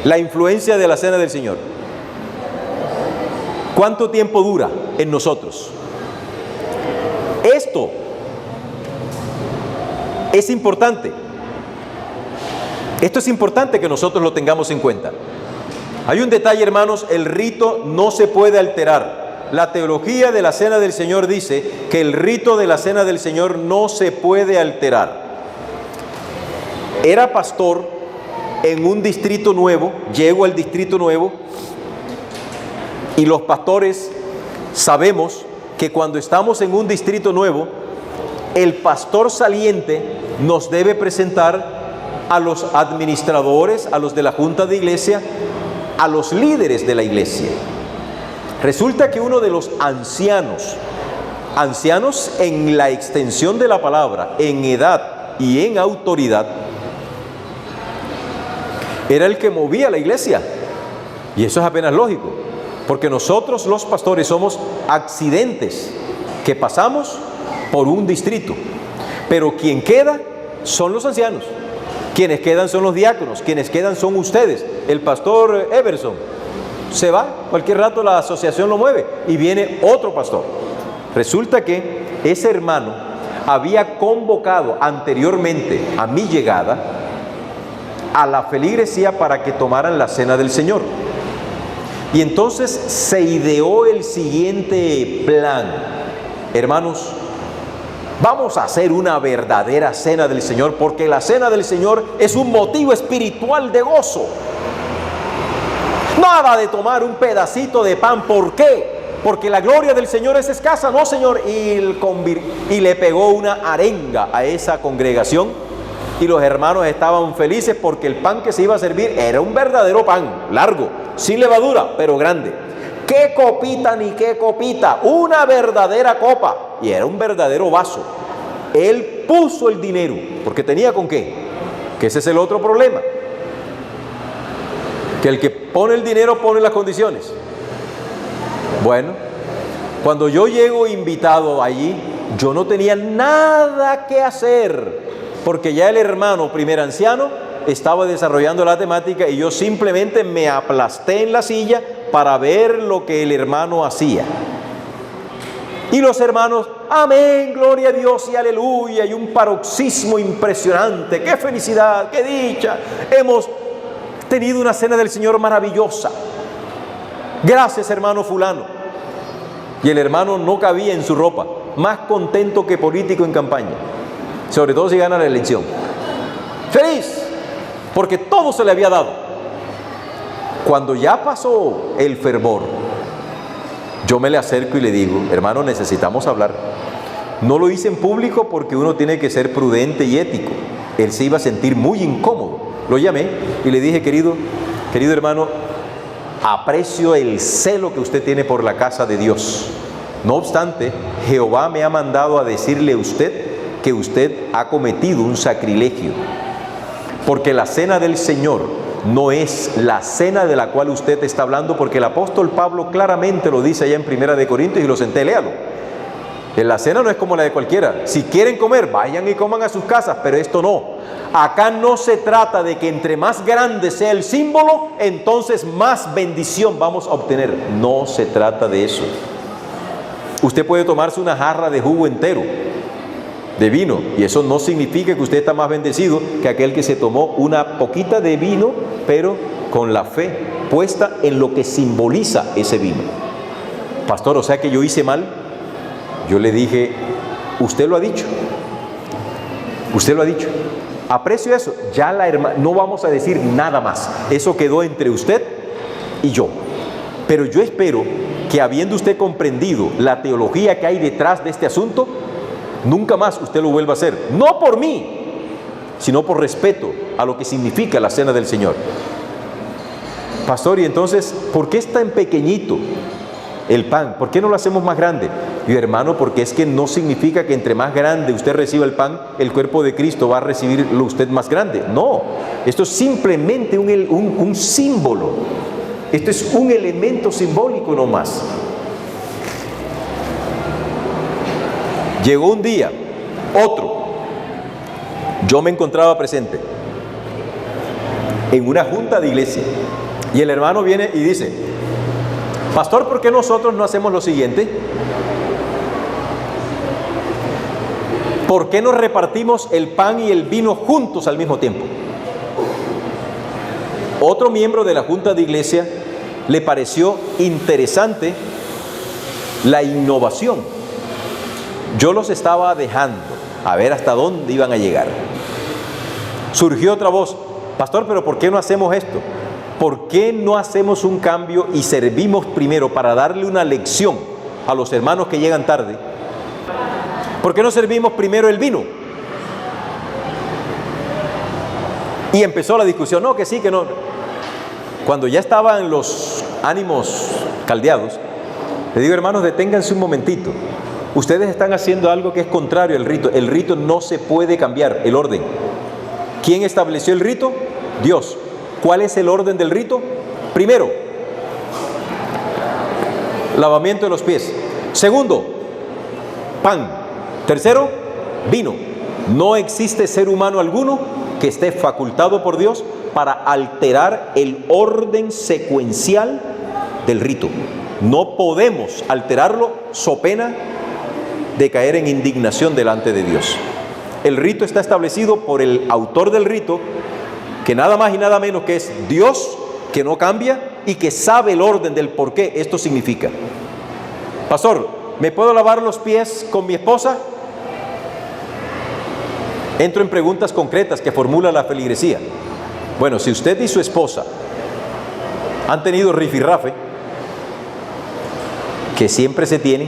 [SPEAKER 1] la influencia de la cena del Señor? ¿Cuánto tiempo dura en nosotros? Esto es importante. Esto es importante que nosotros lo tengamos en cuenta. Hay un detalle, hermanos, el rito no se puede alterar. La teología de la cena del Señor dice que el rito de la cena del Señor no se puede alterar. Era pastor en un distrito nuevo, llego al distrito nuevo, y los pastores sabemos que cuando estamos en un distrito nuevo, el pastor saliente nos debe presentar a los administradores, a los de la junta de iglesia, a los líderes de la iglesia. Resulta que uno de los ancianos en la extensión de la palabra, en edad y en autoridad, era el que movía la iglesia. Y eso es apenas lógico, porque nosotros los pastores somos accidentes que pasamos por un distrito, pero quien queda son los ancianos. Quienes quedan son los diáconos, quienes quedan son ustedes. El pastor Everson se va, cualquier rato la asociación lo mueve y viene otro pastor. Resulta que ese hermano había convocado anteriormente a mi llegada a la feligresía para que tomaran la cena del Señor. Y entonces se ideó el siguiente plan. Hermanos, vamos a hacer una verdadera cena del Señor, porque la cena del Señor es un motivo espiritual de gozo. Nada de tomar un pedacito de pan. ¿Por qué? Porque la gloria del Señor es escasa. No, Señor. Y le pegó una arenga a esa congregación. Y los hermanos estaban felices porque el pan que se iba a servir era un verdadero pan, largo, sin levadura, pero grande. ¿Qué copita ni qué copita? Una verdadera copa. Y era un verdadero vaso. Él puso el dinero, porque tenía con qué. Que ese es el otro problema. Que el que pone el dinero pone las condiciones. Bueno, cuando yo llego invitado allí, yo no tenía nada que hacer, porque ya el hermano primer anciano estaba desarrollando la temática y yo simplemente me aplasté en la silla para ver lo que el hermano hacía. Y los hermanos, amén, gloria a Dios y aleluya, y un paroxismo impresionante. ¡Qué felicidad, qué dicha! Hemos tenido una cena del Señor maravillosa. Gracias, hermano fulano. Y el hermano no cabía en su ropa, más contento que político en campaña, sobre todo si gana la elección. Feliz, porque todo se le había dado. Cuando ya pasó el fervor, yo me le acerco y le digo, hermano, necesitamos hablar. No lo hice en público porque uno tiene que ser prudente y ético. Él se iba a sentir muy incómodo. Lo llamé y le dije, querido hermano, aprecio el celo que usted tiene por la casa de Dios. No obstante, Jehová me ha mandado a decirle a usted que usted ha cometido un sacrilegio, porque la cena del Señor no es la cena de la cual usted está hablando, porque el apóstol Pablo claramente lo dice allá en 1 Corintios, y lo senté, léalo. La cena no es como la de cualquiera. Si quieren comer, vayan y coman a sus casas, pero esto no. Acá no se trata de que entre más grande sea el símbolo, entonces más bendición vamos a obtener. No se trata de eso. Usted puede tomarse una jarra de jugo entero, de vino, y eso no significa que usted está más bendecido que aquel que se tomó una poquita de vino, pero con la fe puesta en lo que simboliza ese vino. Pastor, o sea que yo hice mal. Yo le dije, usted lo ha dicho. Usted lo ha dicho. Aprecio eso. Ya la hermana, no vamos a decir nada más. Eso quedó entre usted y yo. Pero yo espero que, habiendo usted comprendido la teología que hay detrás de este asunto, nunca más usted lo vuelva a hacer. No por mí, sino por respeto a lo que significa la cena del Señor. Pastor, y entonces, ¿por qué es tan pequeñito el pan? ¿Por qué no lo hacemos más grande? Y hermano, porque es que no significa que entre más grande usted reciba el pan, el cuerpo de Cristo va a recibirlo usted más grande. No, esto es simplemente un símbolo. Esto es un elemento simbólico no más. Llegó un día, otro. Yo me encontraba presente en una junta de iglesia, y el hermano viene y dice, pastor, ¿por qué nosotros no hacemos lo siguiente? ¿Por qué no repartimos el pan y el vino juntos al mismo tiempo? Otro miembro de la junta de iglesia le pareció interesante la innovación. Yo los estaba dejando a ver hasta dónde iban a llegar. Surgió otra voz, pastor, pero ¿por qué no hacemos esto? ¿Por qué no hacemos un cambio y servimos primero para darle una lección a los hermanos que llegan tarde? ¿Por qué no servimos primero el vino? Y empezó la discusión, no, que sí, que no. Cuando ya estaban los ánimos caldeados, le digo, hermanos, deténganse un momentito. Ustedes están haciendo algo que es contrario al rito. El rito no se puede cambiar, el orden. ¿Quién estableció el rito? Dios. ¿Cuál es el orden del rito? Primero, lavamiento de los pies. Segundo, pan. Tercero, vino. No existe ser humano alguno que esté facultado por Dios para alterar el orden secuencial del rito. No podemos alterarlo so pena de caer en indignación delante de Dios. El rito está establecido por el autor del rito, que nada más y nada menos que es Dios, que no cambia y que sabe el orden del por qué esto significa. Pastor, ¿me puedo lavar los pies con mi esposa? Entro en preguntas concretas que formula la feligresía. Bueno, si usted y su esposa han tenido rifirrafe, que siempre se tiene,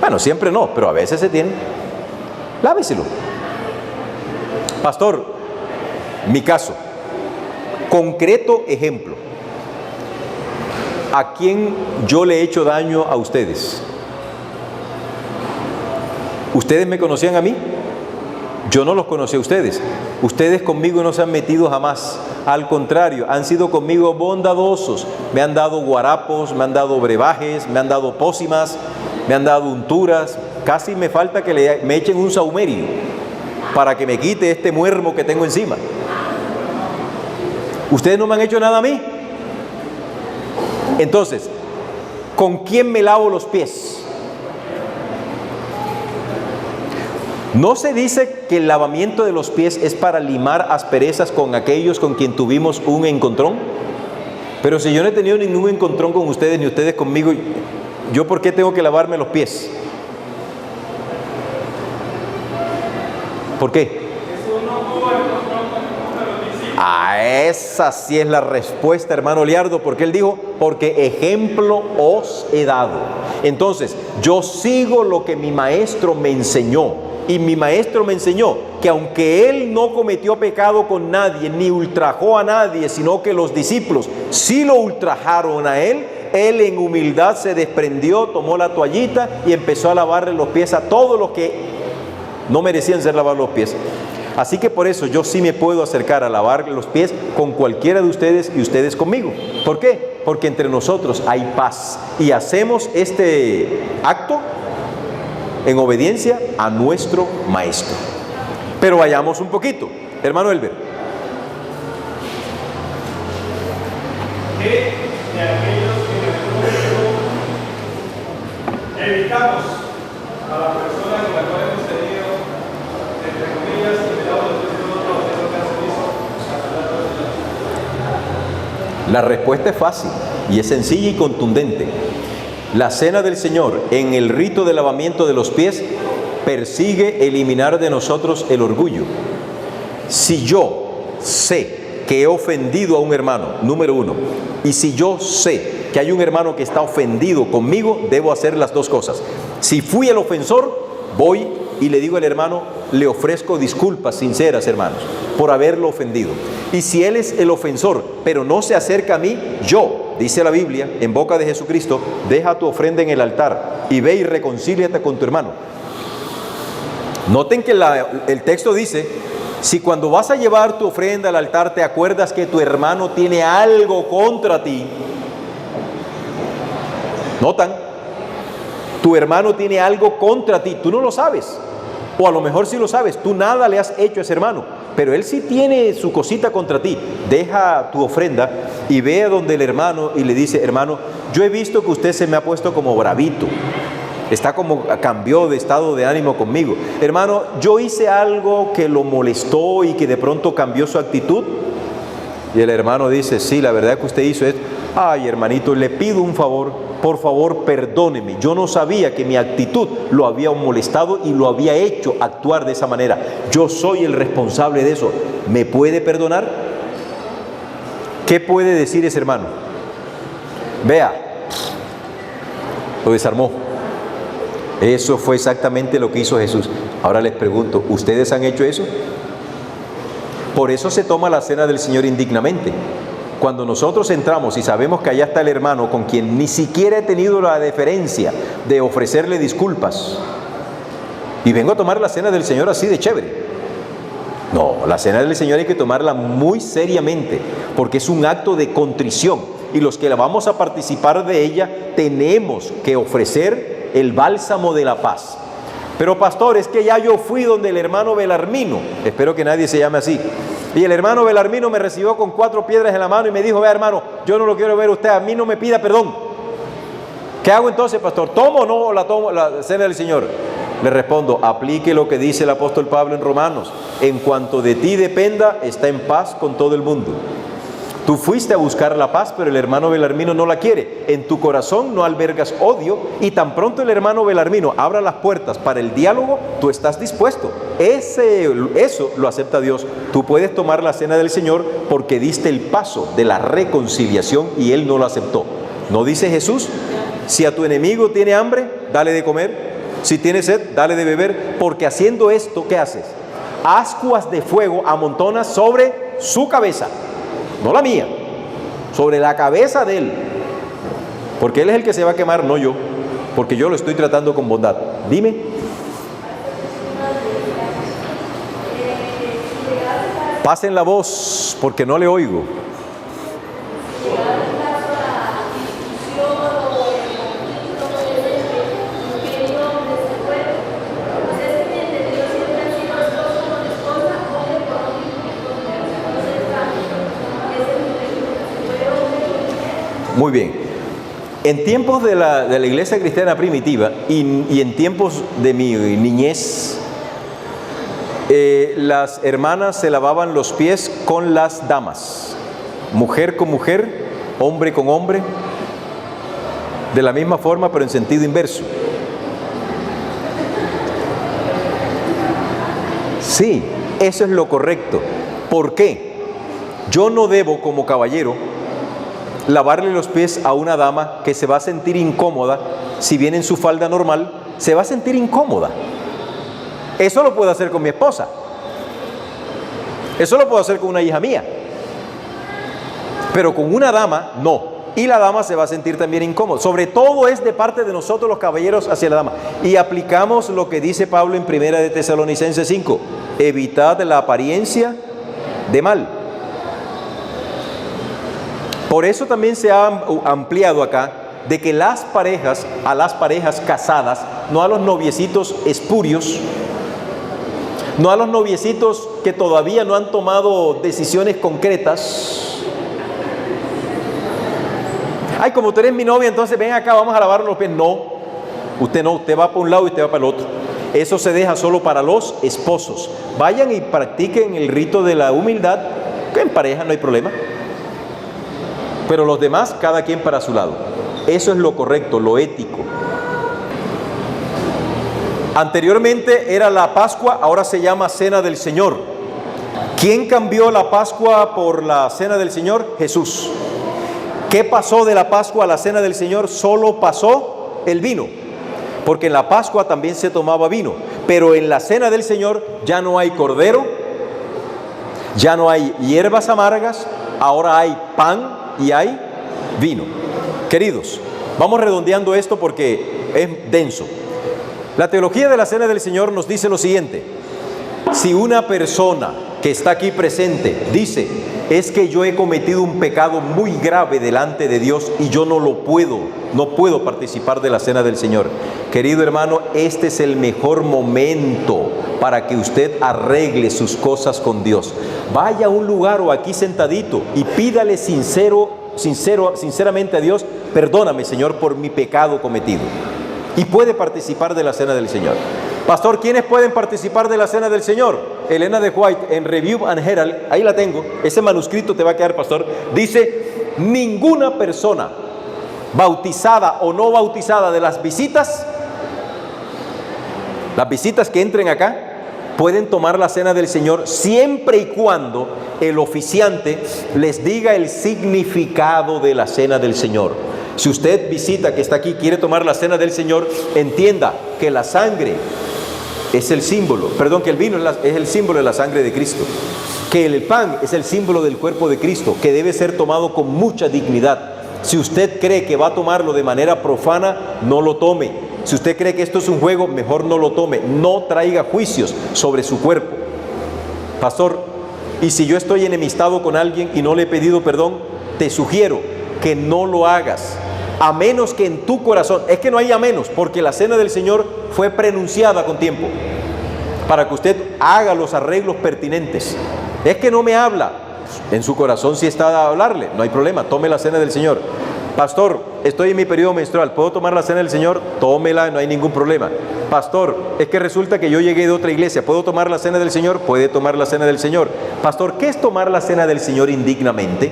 [SPEAKER 1] bueno, siempre no, pero a veces se tiene, láveselo. Pastor, mi caso, concreto ejemplo. ¿A quién yo le he hecho daño a ustedes? ¿Ustedes me conocían a mí? Yo no los conocí a ustedes. Ustedes conmigo no se han metido jamás. Al contrario, han sido conmigo bondadosos. Me han dado guarapos, me han dado brebajes, me han dado pócimas, me han dado unturas. Casi me falta que me echen un saumerio para que me quite este muermo que tengo encima. Ustedes no me han hecho nada a mí. Entonces, ¿con quién me lavo los pies? ¿No se dice que el lavamiento de los pies es para limar asperezas con aquellos con quien tuvimos un encontrón? Pero si yo no he tenido ningún encontrón con ustedes, ni ustedes conmigo, ¿yo por qué tengo que lavarme los pies? ¿Por qué? Esa sí es la respuesta, hermano Liardo, porque él dijo, porque ejemplo os he dado. Entonces, yo sigo lo que mi maestro me enseñó. y mi maestro me enseñó que aunque él no cometió pecado con nadie, ni ultrajó a nadie, sino que los discípulos sí lo ultrajaron a él en humildad se desprendió, tomó la toallita y empezó a lavarle los pies a todos los que no merecían ser lavados los pies. Así que por eso yo sí me puedo acercar a lavarle los pies con cualquiera de ustedes y ustedes conmigo. ¿Por qué? Porque entre nosotros hay paz y hacemos este acto en obediencia a nuestro maestro. Pero vayamos un poquito. Hermano Elber.
[SPEAKER 3] ¿Qué de aquellos que evitamos a la persona con la cual hemos tenido, entre comillas, evitamos los otros de lo que hacen eso?
[SPEAKER 1] La respuesta es fácil y es sencilla y contundente. La cena del Señor en el rito de lavamiento de los pies persigue eliminar de nosotros el orgullo. Si yo sé que he ofendido a un hermano, número uno, y si yo sé que hay un hermano que está ofendido conmigo, debo hacer las dos cosas. Si fui el ofensor, voy y le digo al hermano, le ofrezco disculpas sinceras, hermanos, por haberlo ofendido. Y si él es el ofensor, pero no se acerca a mí, yo, dice la Biblia, en boca de Jesucristo, deja tu ofrenda en el altar y ve y reconcíliate con tu hermano. Noten que el texto dice, si cuando vas a llevar tu ofrenda al altar te acuerdas que tu hermano tiene algo contra ti, ¿notan? Tu hermano tiene algo contra ti, tú no lo sabes, o a lo mejor sí lo sabes, tú nada le has hecho a ese hermano, pero él sí tiene su cosita contra ti. Deja tu ofrenda y ve a donde el hermano y le dice, hermano, yo he visto que usted se me ha puesto como bravito, está como cambió de estado de ánimo conmigo. Hermano, yo hice algo que lo molestó y que de pronto cambió su actitud. Y el hermano dice, sí, la verdad que usted hizo esto. Ay, hermanito, le pido un favor, por favor, perdóneme. Yo no sabía que mi actitud lo había molestado y lo había hecho actuar de esa manera. Yo soy el responsable de eso. ¿Me puede perdonar? ¿Qué puede decir ese hermano? Vea, lo desarmó. Eso fue exactamente lo que hizo Jesús. Ahora les pregunto, ¿ustedes han hecho eso? Por eso se toma la cena del Señor indignamente. Cuando nosotros entramos y sabemos que allá está el hermano con quien ni siquiera he tenido la deferencia de ofrecerle disculpas, y vengo a tomar la cena del Señor así de chévere. No, la cena del Señor hay que tomarla muy seriamente, porque es un acto de contrición, y los que la vamos a participar de ella tenemos que ofrecer el bálsamo de la paz. Pero pastor, es que ya yo fui donde el hermano Belarmino, espero que nadie se llame así, y el hermano Belarmino me recibió con 4 piedras en la mano y me dijo, vea hermano, yo no lo quiero ver usted, a mí no me pida perdón. ¿Qué hago entonces, pastor? ¿Tomo o no la tomo la cena del Señor? Le respondo, aplique lo que dice el apóstol Pablo en Romanos, en cuanto de ti dependa, está en paz con todo el mundo. Tú fuiste a buscar la paz, pero el hermano Belarmino no la quiere. En tu corazón no albergas odio, y tan pronto el hermano Belarmino abra las puertas para el diálogo, tú estás dispuesto. Eso lo acepta Dios. Tú puedes tomar la cena del Señor porque diste el paso de la reconciliación y Él no lo aceptó. ¿No dice Jesús? Si a tu enemigo tiene hambre, dale de comer. Si tiene sed, dale de beber. Porque haciendo esto, ¿qué haces? Ascuas de fuego amontonas sobre su cabeza. No la mía, sobre la cabeza de él, porque él es el que se va a quemar, no yo, porque yo lo estoy tratando con bondad. Dime. Pasen la voz, porque no le oigo. Muy bien. En tiempos de la iglesia cristiana primitiva y en tiempos de mi niñez, las hermanas se lavaban los pies con las damas, mujer con mujer, hombre con hombre, de la misma forma pero en sentido inverso. Sí, eso es lo correcto. ¿Por qué? Yo no debo como caballero lavarle los pies a una dama que se va a sentir incómoda. Si viene en su falda normal, se va a sentir incómoda. Eso lo puedo hacer con mi esposa. Eso lo puedo hacer con una hija mía. Pero con una dama, no. Y la dama se va a sentir también incómoda. Sobre todo es de parte de nosotros los caballeros hacia la dama. Y aplicamos lo que dice Pablo en 1 de Tesalonicenses 5. Evitad la apariencia de mal. Por eso también se ha ampliado acá de que las parejas, a las parejas casadas, no a los noviecitos espurios, no a los noviecitos que todavía no han tomado decisiones concretas. Ay, como tú eres mi novia, entonces ven acá, vamos a lavarnos los pies. No, usted va para un lado y usted va para el otro. Eso se deja solo para los esposos. Vayan y practiquen el rito de la humildad, que en pareja no hay problema. Pero los demás, cada quien para su lado. Eso es lo correcto, lo ético. Anteriormente era la Pascua, ahora se llama Cena del Señor. ¿Quién cambió la Pascua por la Cena del Señor? Jesús. ¿Qué pasó de la Pascua a la Cena del Señor? Solo pasó el vino, porque en la Pascua también se tomaba vino, pero en la Cena del Señor ya no hay cordero, ya no hay hierbas amargas, ahora hay pan y hay vino. Queridos, vamos redondeando esto porque es denso. La teología de la Cena del Señor nos dice lo siguiente: si una persona que está aquí presente dice, es que yo he cometido un pecado muy grave delante de Dios y yo no puedo participar de la Cena del Señor. Querido hermano, este es el mejor momento para que usted arregle sus cosas con Dios. Vaya a un lugar o aquí sentadito y pídale sinceramente a Dios: perdóname, Señor, por mi pecado cometido. Y puede participar de la Cena del Señor. Pastor, ¿quiénes pueden participar de la Cena del Señor? Elena de White, en Review and Herald, ahí la tengo, ese manuscrito te va a quedar, pastor, dice: ninguna persona bautizada o no bautizada de las visitas que entren acá, pueden tomar la Cena del Señor siempre y cuando el oficiante les diga el significado de la Cena del Señor. Si usted visita que está aquí, quiere tomar la Cena del Señor, entienda que la sangre es el símbolo, que el vino es el símbolo de la sangre de Cristo, que el pan es el símbolo del cuerpo de Cristo, que debe ser tomado con mucha dignidad. Si usted cree que va a tomarlo de manera profana, no lo tome. Si usted cree que esto es un juego, mejor no lo tome. No traiga juicios sobre su cuerpo. Pastor, y si yo estoy enemistado con alguien y no le he pedido perdón, te sugiero que no lo hagas, a menos que en tu corazón, es que no hay a menos, porque la Cena del Señor fue prenunciada con tiempo, para que usted haga los arreglos pertinentes. Es que no me habla, en su corazón sí está a hablarle, no hay problema, tome la Cena del Señor. Pastor, estoy en mi periodo menstrual, ¿puedo tomar la Cena del Señor? Tómela, no hay ningún problema. Pastor, es que resulta que yo llegué de otra iglesia, ¿puedo tomar la Cena del Señor? Puede tomar la Cena del Señor. Pastor, ¿qué es tomar la Cena del Señor indignamente?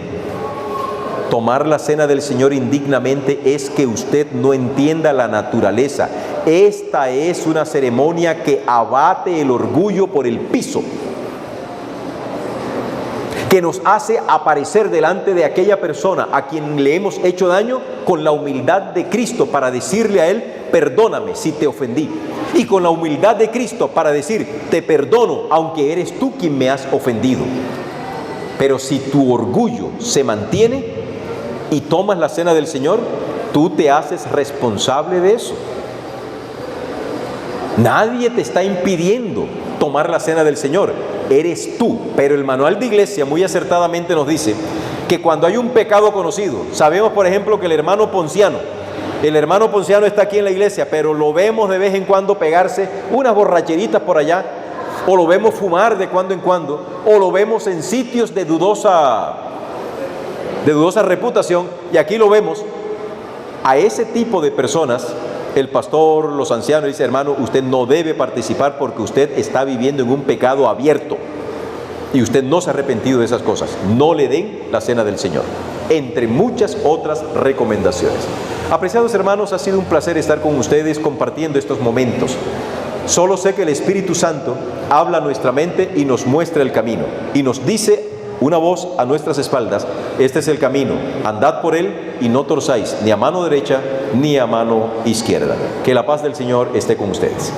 [SPEAKER 1] Tomar la Cena del Señor indignamente es que usted no entienda la naturaleza. Esta es una ceremonia que abate el orgullo por el piso, que nos hace aparecer delante de aquella persona a quien le hemos hecho daño con la humildad de Cristo para decirle a él: perdóname si te ofendí, y con la humildad de Cristo para decir: te perdono aunque eres tú quien me has ofendido. Pero si tu orgullo se mantiene y tomas la Cena del Señor, tú te haces responsable de eso. Nadie te está impidiendo tomar la Cena del Señor, eres tú. Pero el manual de iglesia muy acertadamente nos dice que cuando hay un pecado conocido, sabemos por ejemplo que el hermano Ponciano está aquí en la iglesia, pero lo vemos de vez en cuando pegarse unas borracheritas por allá, o lo vemos fumar de cuando en cuando, o lo vemos en sitios de dudosa reputación, y aquí lo vemos. A ese tipo de personas el pastor, los ancianos dice: hermano, usted no debe participar porque usted está viviendo en un pecado abierto y usted no se ha arrepentido de esas cosas. No le den la Cena del Señor, entre muchas otras recomendaciones. Apreciados hermanos, ha sido un placer estar con ustedes compartiendo estos momentos. Solo sé que el Espíritu Santo habla a nuestra mente y nos muestra el camino, y nos dice una voz a nuestras espaldas: este es el camino, andad por él y no torzáis ni a mano derecha ni a mano izquierda. Que la paz del Señor esté con ustedes.